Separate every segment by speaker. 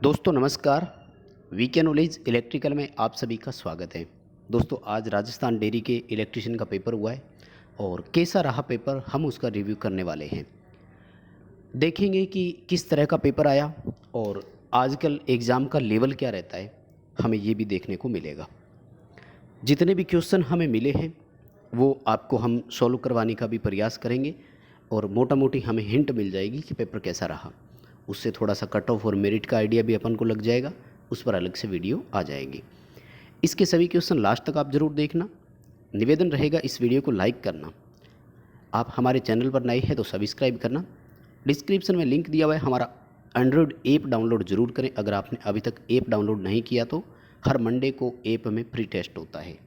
Speaker 1: दोस्तों नमस्कार। VK knowledge electrical में आप सभी का स्वागत है। दोस्तों आज राजस्थान डेयरी के इलेक्ट्रिशियन का पेपर हुआ है और कैसा रहा पेपर हम उसका रिव्यू करने वाले हैं। देखेंगे कि किस तरह का पेपर आया और आजकल एग्ज़ाम का लेवल क्या रहता है, हमें ये भी देखने को मिलेगा। जितने भी क्वेश्चन हमें मिले हैं वो आपको हम सॉल्व करवाने का भी प्रयास करेंगे और मोटा मोटी हमें हिंट मिल जाएगी कि पेपर कैसा रहा। उससे थोड़ा सा कट ऑफ और मेरिट का आइडिया भी अपन को लग जाएगा, उस पर अलग से वीडियो आ जाएगी। इसके सभी क्वेश्चन लास्ट तक आप ज़रूर देखना। निवेदन रहेगा इस वीडियो को लाइक करना। आप हमारे चैनल पर नए हैं तो सब्सक्राइब करना। डिस्क्रिप्शन में लिंक दिया हुआ है, हमारा एंड्रॉयड ऐप डाउनलोड ज़रूर करें। अगर आपने अभी तक ऐप डाउनलोड नहीं किया तो हर मंडे को ऐप में फ्री टेस्ट होता है।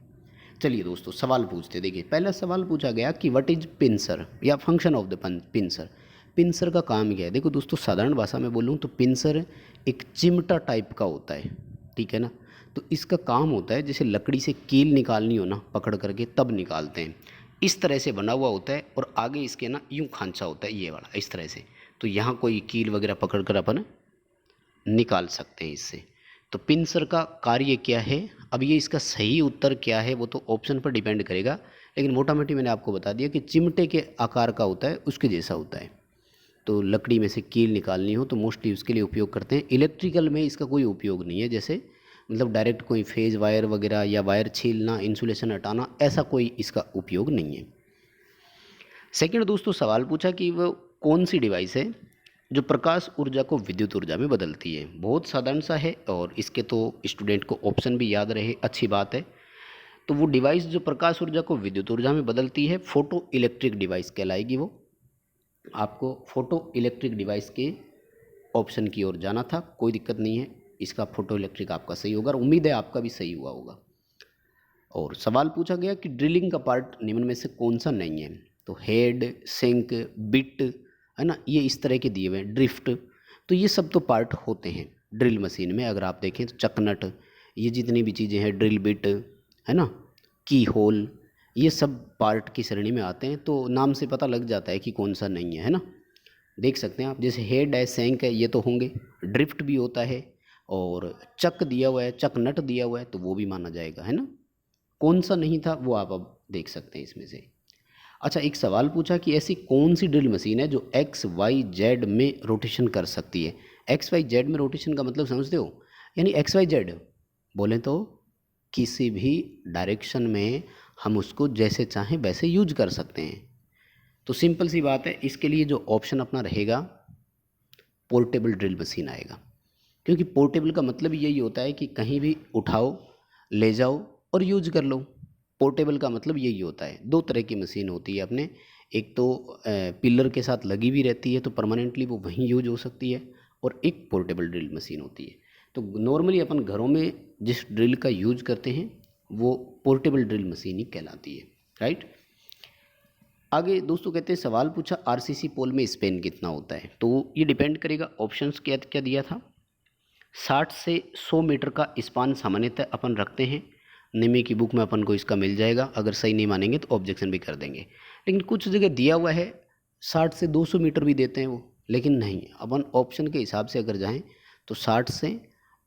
Speaker 1: चलिए दोस्तों सवाल पूछते। देखिए पहला सवाल पूछा गया कि व्हाट इज पिंसर या function of the pincer. Pincer का काम क्या है। देखो दोस्तों साधारण भाषा में बोलूँ तो पिंसर एक चिमटा टाइप का होता है, ठीक है ना। तो इसका काम होता है जैसे लकड़ी से कील निकालनी हो ना, पकड़ करके तब निकालते हैं। इस तरह से बना हुआ होता है और आगे इसके ना यूँ खांचा होता है ये वाला, इस तरह से। तो यहाँ कोई कील वगैरह पकड़ कर अपन निकाल सकते हैं इससे। तो पिंसर का कार्य क्या है। अब ये इसका सही उत्तर क्या है वो तो ऑप्शन पर डिपेंड करेगा, लेकिन मोटा मोटी मैंने आपको बता दिया कि चिमटे के आकार का होता है, उसके जैसा होता है। तो लकड़ी में से कील निकालनी हो तो मोस्टली उसके लिए उपयोग करते हैं। इलेक्ट्रिकल में इसका कोई उपयोग नहीं है, जैसे मतलब डायरेक्ट कोई फेज वायर वगैरह या वायर छीलना, इंसुलेशन हटाना, ऐसा कोई इसका उपयोग नहीं है। सेकंड दोस्तों सवाल पूछा कि वो कौन सी डिवाइस है जो प्रकाश ऊर्जा को विद्युत ऊर्जा में बदलती है। बहुत साधारण सा है और इसके तो स्टूडेंट को ऑप्शन भी याद रहे, अच्छी बात है। तो वो डिवाइस जो प्रकाश ऊर्जा को विद्युत ऊर्जा में बदलती है फोटो इलेक्ट्रिक डिवाइस कहलाएगी। वो आपको फोटो इलेक्ट्रिक डिवाइस के ऑप्शन की ओर जाना था, कोई दिक्कत नहीं है। इसका फोटो इलेक्ट्रिक आपका सही होगा और उम्मीद है आपका भी सही हुआ होगा। और सवाल पूछा गया कि ड्रिलिंग का पार्ट निम्न में से कौन सा नहीं है। तो हेड, सिंक, बिट, है ना, ये इस तरह के दिए हुए हैं। ड्रिफ्ट, तो ये सब तो पार्ट होते हैं ड्रिल मशीन में। अगर आप देखें तो चकनट, ये जितनी भी चीज़ें हैं, ड्रिल बिट, है ना, की होल, ये सब पार्ट की श्रेणी में आते हैं। तो नाम से पता लग जाता है कि कौन सा नहीं है ना। देख सकते हैं आप, जैसे हेड है, सैंक है, ये तो होंगे। ड्रिफ्ट भी होता है और चक दिया हुआ है, चक नट दिया हुआ है, तो वो भी माना जाएगा, है ना। कौन सा नहीं था वो आप अब देख सकते हैं इसमें से। अच्छा एक सवाल पूछा कि ऐसी कौन सी ड्रिल मशीन है जो एक्स वाई जेड में रोटेशन कर सकती है। एक्स वाई जेड में रोटेशन का मतलब समझते हो, यानी एक्स वाई जेड बोलें तो किसी भी डायरेक्शन में हम उसको जैसे चाहें वैसे यूज कर सकते हैं। तो सिंपल सी बात है, इसके लिए जो ऑप्शन अपना रहेगा पोर्टेबल ड्रिल मशीन आएगा। क्योंकि पोर्टेबल का मतलब यही होता है कि कहीं भी उठाओ, ले जाओ और यूज कर लो। पोर्टेबल का मतलब यही होता है। दो तरह की मशीन होती है अपने, एक तो पिलर के साथ लगी भी रहती है तो परमानेंटली वो वहीं यूज हो सकती है, और एक पोर्टेबल ड्रिल मशीन होती है। तो नॉर्मली अपन घरों में जिस ड्रिल का यूज करते हैं वो पोर्टेबल ड्रिल मशीन ही कहलाती है, राइट। आगे दोस्तों कहते हैं सवाल पूछा आरसीसी पोल में स्पेन कितना होता है। तो ये डिपेंड करेगा, ऑप्शंस क्या क्या दिया था। 60 से 100 मीटर का स्पान सामान्यतः अपन रखते हैं। निमी की बुक में अपन को इसका मिल जाएगा, अगर सही नहीं मानेंगे तो ऑब्जेक्शन भी कर देंगे। लेकिन कुछ जगह दिया हुआ है 60 से 200 मीटर भी देते हैं वो, लेकिन नहीं, अपन ऑप्शन के हिसाब से अगर जाएं तो 60 से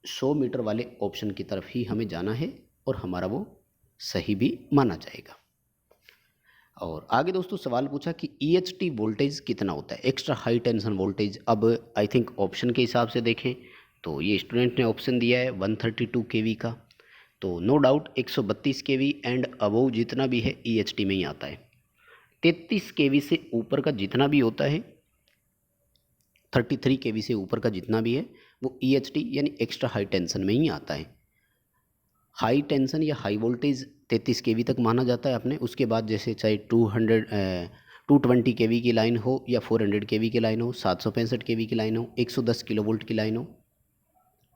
Speaker 1: 100 मीटर वाले ऑप्शन की तरफ ही हमें जाना है और हमारा वो सही भी माना जाएगा। और आगे दोस्तों सवाल पूछा कि EHT वोल्टेज कितना होता है, एक्स्ट्रा हाई टेंशन वोल्टेज। अब आई थिंक ऑप्शन के हिसाब से देखें तो ये स्टूडेंट ने ऑप्शन दिया है 132 kV का, तो no doubt 132 kV and above जितना भी है EHT में ही आता है। 33 kV से ऊपर का जितना भी होता है, 33 kV से ऊपर का जितना भी है वो EHT यानी एक्स्ट्रा हाई टेंशन में ही आता है। हाई टेंशन या हाई वोल्टेज 33 kV तक माना जाता है अपने। उसके बाद जैसे चाहे 220 kV की लाइन हो या 400 kV की लाइन हो, 765 kV की लाइन हो, 110 किलोवोल्ट की लाइन हो,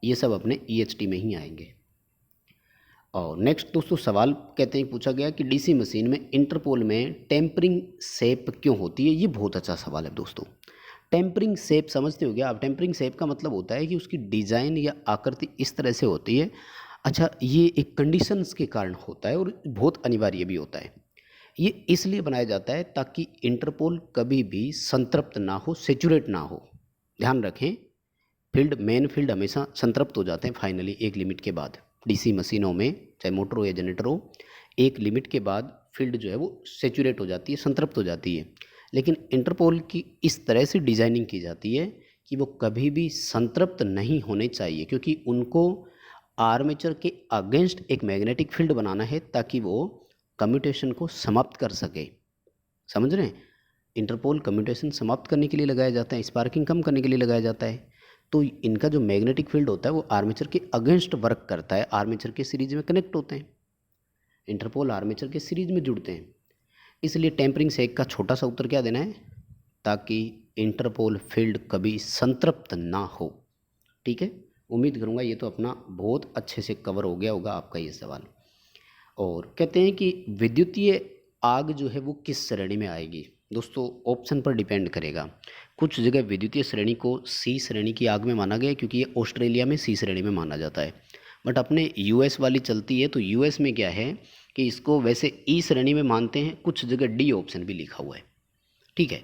Speaker 1: ये सब अपने EHT में ही आएंगे। और नेक्स्ट दोस्तों सवाल कहते हैं पूछा गया कि डीसी मशीन में इंटरपोल में टेम्परिंग शेप क्यों होती है। ये बहुत अच्छा सवाल है दोस्तों। टेम्परिंग शेप समझते हो क्या आप। टेम्परिंग शेप का मतलब होता है कि उसकी डिज़ाइन या आकृति इस तरह से होती है। अच्छा ये एक कंडीशंस के कारण होता है और बहुत अनिवार्य भी होता है। ये इसलिए बनाया जाता है ताकि इंटरपोल कभी भी संतृप्त ना हो, सेचुरेट ना हो। ध्यान रखें, फील्ड मेन फील्ड हमेशा संतृप्त हो जाते हैं फाइनली एक लिमिट के बाद। डीसी मशीनों में चाहे मोटर हो या जनरेटर हो, एक लिमिट के बाद फील्ड जो है वो सेचुरेट हो जाती है, संतृप्त हो जाती है। लेकिन इंटरपोल की इस तरह से डिज़ाइनिंग की जाती है कि वो कभी भी संतृप्त नहीं होने चाहिए, क्योंकि उनको आर्मेचर के अगेंस्ट एक मैग्नेटिक फील्ड बनाना है ताकि वो कम्यूटेशन को समाप्त कर सके। समझ रहे हैं? इंटरपोल कम्यूटेशन समाप्त करने के लिए लगाया जाता है, स्पार्किंग कम करने के लिए लगाया जाता है। तो इनका जो मैग्नेटिक फील्ड होता है वो आर्मेचर के अगेंस्ट वर्क करता है, आर्मेचर के सीरीज में कनेक्ट होते हैं, इंटरपोल आर्मेचर के सीरीज में जुड़ते हैं। इसलिए टेम्परिंग सेक का छोटा सा उत्तर क्या देना है, ताकि इंटरपोल फील्ड कभी संतृप्त ना हो। ठीक है, उम्मीद करूँगा ये तो अपना बहुत अच्छे से कवर हो गया होगा आपका ये सवाल। और कहते हैं कि विद्युतीय आग जो है वो किस श्रेणी में आएगी। दोस्तों ऑप्शन पर डिपेंड करेगा। कुछ जगह विद्युतीय श्रेणी को सी श्रेणी की आग में माना गया है, क्योंकि ये ऑस्ट्रेलिया में सी श्रेणी में माना जाता है। बट अपने यूएस वाली चलती है, तो यूएस में क्या है कि इसको वैसे ई श्रेणी में मानते हैं, कुछ जगह डी ऑप्शन भी लिखा हुआ है। ठीक है,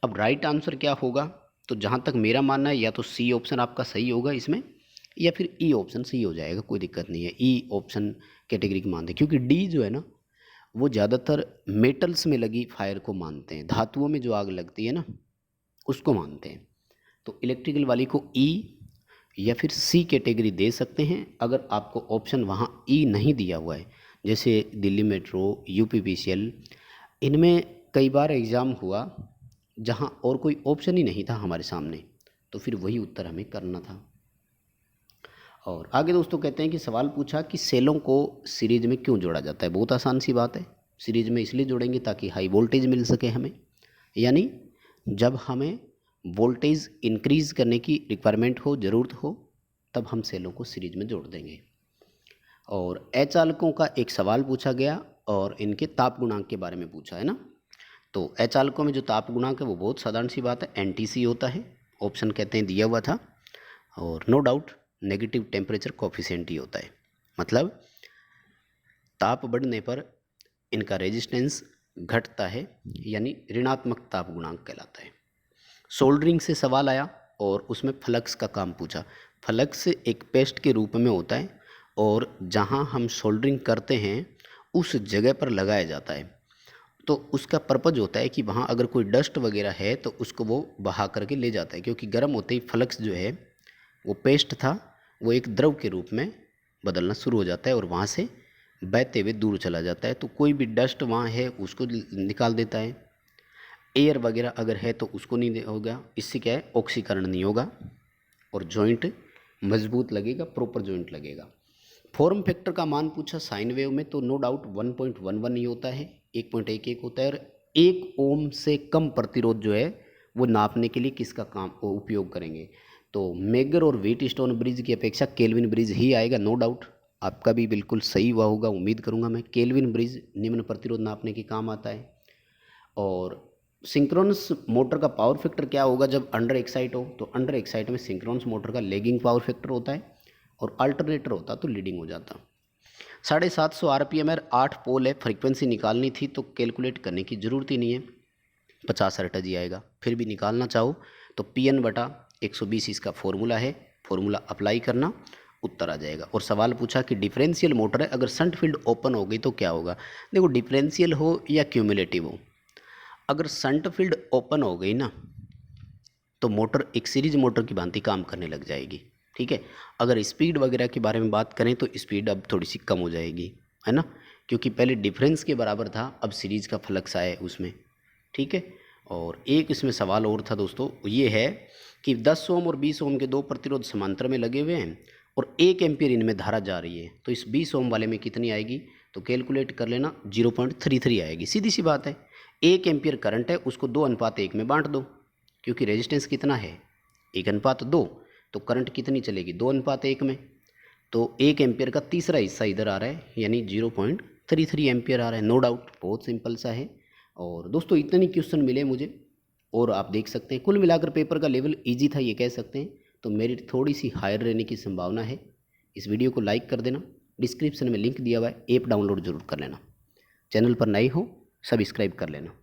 Speaker 1: अब राइट आंसर क्या होगा, तो जहाँ तक मेरा मानना है या तो सी ऑप्शन आपका सही होगा इसमें, या फिर ई ऑप्शन सही हो जाएगा, कोई दिक्कत नहीं है। ई ऑप्शन कैटेगरी की मानते हैं, क्योंकि डी जो है ना वो ज़्यादातर मेटल्स में लगी फायर को मानते हैं, धातुओं में जो आग लगती है ना उसको मानते हैं। तो इलेक्ट्रिकल वाली को ई या फिर सी कैटेगरी दे सकते हैं। अगर आपको ऑप्शन वहाँ ई नहीं दिया हुआ है, जैसे दिल्ली मेट्रो, यूपीपीसीएल, इनमें कई बार एग्ज़ाम हुआ जहाँ और कोई ऑप्शन ही नहीं था हमारे सामने, तो फिर वही उत्तर हमें करना था। और आगे दोस्तों कहते हैं कि सवाल पूछा कि सेलों को सीरीज में क्यों जोड़ा जाता है। बहुत आसान सी बात है, सीरीज में इसलिए जोड़ेंगे ताकि हाई वोल्टेज मिल सके हमें, यानी जब हमें वोल्टेज इंक्रीज़ करने की रिक्वायरमेंट हो, ज़रूरत हो, तब हम सेलों को सीरीज में जोड़ देंगे। और अचालकों का एक सवाल पूछा गया और इनके ताप गुणांक के बारे में पूछा है ना। तो अचालकों में जो ताप गुणांक है वो बहुत साधारण सी बात है, एनटीसी होता है, ऑप्शन कहते हैं दिया हुआ था। और no doubt negative temperature coefficient ही होता है, मतलब ताप बढ़ने पर इनका रेजिस्टेंस घटता है, यानी ऋणात्मक ताप गुणांक कहलाता है। सोल्डरिंग से सवाल आया और उसमें फ्लक्स का काम पूछा। फ्लक्स एक पेस्ट के रूप में होता है और जहाँ हम सोल्डरिंग करते हैं उस जगह पर लगाया जाता है। तो उसका पर्पज़ होता है कि वहाँ अगर कोई डस्ट वगैरह है तो उसको वो बहा करके ले जाता है, क्योंकि गर्म होते ही फ्लक्स जो है वो पेस्ट था वो एक द्रव के रूप में बदलना शुरू हो जाता है और वहाँ से बहते हुए दूर चला जाता है। तो कोई भी डस्ट वहाँ है उसको निकाल देता है, एयर वगैरह अगर है तो उसको नहीं होगा। इससे क्या है, ऑक्सीकरण नहीं होगा और जॉइंट मजबूत लगेगा, प्रॉपर जॉइंट लगेगा। फॉर्म फैक्टर का मान पूछा साइन वेव में, तो नो डाउट 1.11 ही होता है, 1.11 होता है। और 1 ओम से कम प्रतिरोध जो है वो नापने के लिए किसका काम उपयोग करेंगे, तो मेगर और व्हीट स्टोन ब्रिज की अपेक्षा केल्विन ब्रिज ही आएगा। नो डाउट आपका भी बिल्कुल सही हुआ होगा, उम्मीद करूंगा मैं। केल्विन ब्रिज निम्न प्रतिरोध नापने के काम आता है। और सिंक्रोनस मोटर का पावर फैक्टर क्या होगा जब अंडर एक्साइट हो, तो अंडर एक्साइट में सिंक्रोनस मोटर का लेगिंग पावर फैक्टर होता है और अल्टरनेटर होता तो लीडिंग हो जाता। 750 RPM है, 8 पोल है, फ्रीक्वेंसी निकालनी थी तो कैलकुलेट करने की ज़रूरत ही नहीं है, 50 हर्ट्ज ही आएगा। फिर भी निकालना चाहो तो PN/120 इसका फॉर्मूला है, फॉर्मूला अप्लाई करना, उत्तर आ जाएगा। और सवाल पूछा कि डिफरेंशियल मोटर है, अगर शंट फील्ड ओपन हो गई तो क्या होगा। देखो डिफरेंशियल हो या क्यूमुलेटिव हो, अगर शंट फील्ड ओपन हो गई ना तो मोटर एक सीरीज मोटर की भांति काम करने लग जाएगी। ठीक है, अगर स्पीड वगैरह के बारे में बात करें तो स्पीड अब थोड़ी सी कम हो जाएगी, है ना, क्योंकि पहले डिफरेंस के बराबर था, अब सीरीज का फ्लक्स आया है उसमें। ठीक है, और एक इसमें सवाल और था दोस्तों, ये है कि 10 ओम और 20 ओम के दो प्रतिरोध समांतर में लगे हुए हैं और 1 एम्पीयर इनमें धारा जा रही है, तो इस 20 ओम वाले में कितनी आएगी, तो कैलकुलेट कर लेना, 0.33 आएगी। सीधी सी बात है, 1 एम्पीयर करंट है उसको 2:1 में बांट दो, क्योंकि रेजिस्टेंस कितना है 1:2, तो करंट कितनी चलेगी 2:1 में। तो 1 एम्पीयर का तीसरा हिस्सा इधर आ रहा है, यानी 0.33 एम्पीयर आ रहा है। नो डाउट बहुत सिंपल सा है। और दोस्तों इतने क्वेश्चन मिले मुझे, और आप देख सकते हैं कुल मिलाकर पेपर का लेवल इजी था ये कह सकते हैं, तो मेरिट थोड़ी सी हायर रहने की संभावना है। इस वीडियो को लाइक कर देना, डिस्क्रिप्शन में लिंक दिया हुआ है, ऐप डाउनलोड जरूर कर लेना, चैनल पर नए हो सब्सक्राइब कर लेना।